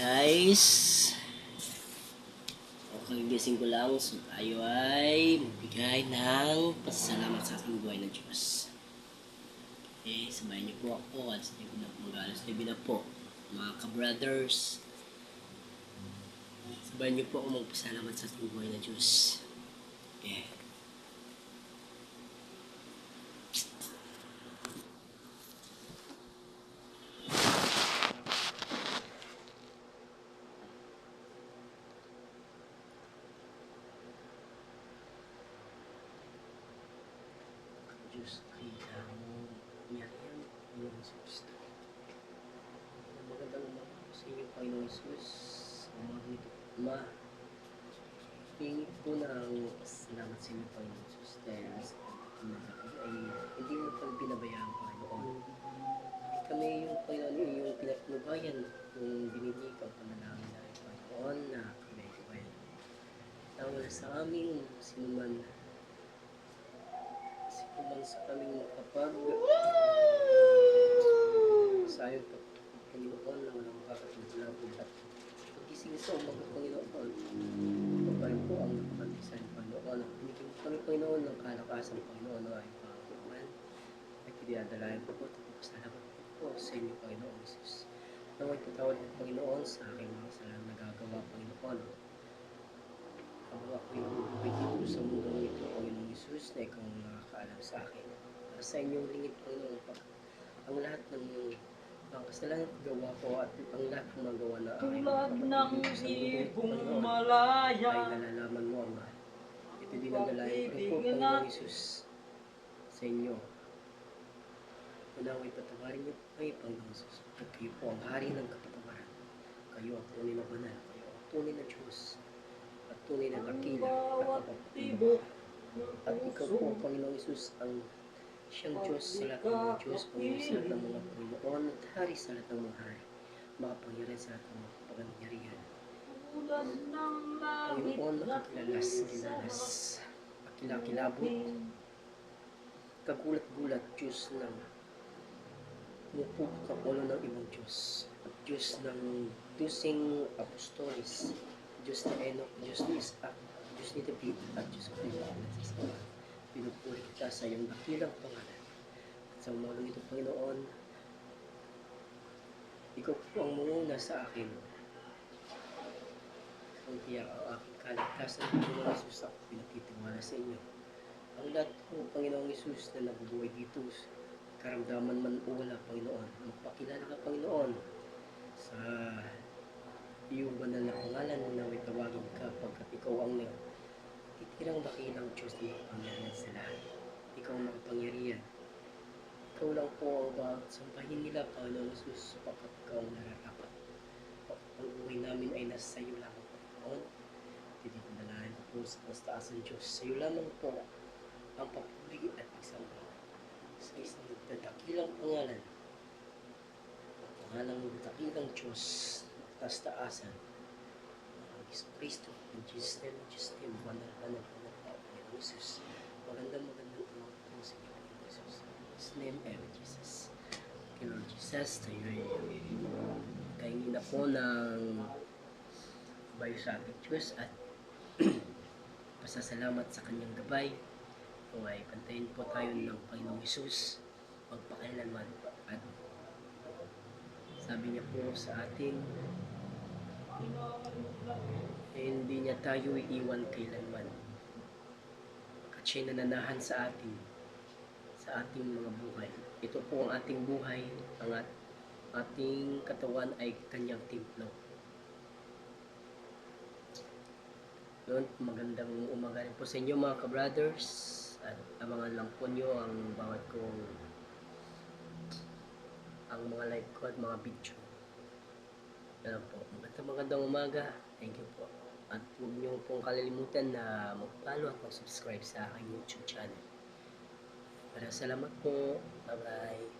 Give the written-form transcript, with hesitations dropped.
Guys, kagigising ko lang, so tayo ay magbigay ng pasasalamat sa ating buhay ng Diyos. Okay, sabayan niyo po ako, mag-alas 9 na po, mga ka-brothers. Sabayan niyo po ako magpasalamat sa ating buhay ng Diyos. Okay. Diyos, kaya mo yan, Panginoon Jesus. Magandang umaga po sa inyo, Panginoon Jesus. Umaga nito, hingi po ng salamat sa inyo, Panginoon Jesus, dahil sa umaga ay hindi mo kami pinabayaan, Panginoon. Kami yung Panginoon, yung pinatnubayan, yung dininig ang panalangin namin, Panginoon, na kami ay nawala sa aming sinuman sa kaming makapag sayon pa Panginoon na walang makakatulog at pagising sa umaga Panginoon paparin po ang nakapantisan Panginoon at pinigyan po kami Panginoon ng kalakasan Panginoon ng aming Panginoon at pinadalayan po at salamat po sa inyo Panginoon Jesus naway patawad po Panginoon sa aking mga kasalanan nagagawa Panginoon habang ako yung buhay dito sa mundong ito, Panginoong Jesus, na ikaw ang nakakaalam sa akin. Sa inyong lingid, Panginoon, ang lahat ng mga kasalanan gawa ko at ang lahat ng magawa na aking kapatid sa mundong ito, Panginoon, ay nalalaman mo ang mahal. Ito din ang dalayan ko rin po, Panginoong Jesus, sa inyo. Unaway patawarin niyo po kayo, Panginoong Jesus, at kayo po ang hari ng kapatawaran. Kayo ang tunay na banal, kayo ang tunay na Diyos. At tunay na dakila at mapapatibok. At ikaw po, Panginoong Isus, ang siyang Diyos sa lahat ng mga Diyos, Panginoon sa lahat ng mga Panginoon, at hari sa lahat ng mga hari, makapangyarihan sa lahat ng mga kapangyarihan. Panginoon, nakikilalas, ginalas, akilakilabot, kagulat-gulat, Diyos ng mupupot ang ulo ng ibang Diyos, at Diyos ng dusing apostolis, Diyos ni Enoch, Diyos ni Isaac, Diyos ni David, at Diyos ko rin sa sama. Pinupuri kita sa iyong dakilang pangalan. At sa umagang ito, Panginoon, ikaw po ang manguna sa akin. Ang tiyak ang aking kaligtasan, Panginoong Isus, ako pinagtitiwala sa inyo. Ang lahat po, Panginoong Isus, na nabubuhay dito, karamdaman man o wala, Panginoon, magpakilala ka, Panginoon, sa iyong banal na pangalan na naway tawagin ka pagkat ikaw ang titirang dakilang Diyos na makapangyarihan sa lahat. Ikaw ang makapangyarihan. Ikaw lang po ang sampahin nila, Panginoon Jesus, sapagkat ikaw ang nararapat. Ang buhay namin ay nasa iyo lamang, Panginoon. Tinitindalayan ko po sa pastaasan Diyos. Sa iyo lamang po ang papuri at pagsamba sa isang dakilang pangalan. Pangalang dakilang Diyos, taasan ng Iso Kristo, in Jesus' name, banal po, Panginoon Jesus. Magandang umaga po sa inyo, Panginoon Jesus. In His name, Jesus. Okay, Lord Jesus, tayo ay kaingin na po ng gabay sa ating Diyos at pasasalamat sa kanyang gabay. Kung ay pantayin po tayo ng Panginoong Jesus, magpakailanman at sabi niya po sa ating hindi niya tayo iiwan kailanman. At siya'y nananahan sa ating mga buhay. Ito po ang ating buhay, ang ating katawan ay kanyang templo. Doon, magandang umaga rin po sa inyo mga ka-brothers. At abangan lang po nyo ang bawat kong ang mga live ko at mga video. Yan po. Magandang umaga. Thank you po. At huwag niyo pong kalilimutan na mag-follow at mag-subscribe sa aking YouTube channel. Maraming salamat po. Bye-bye.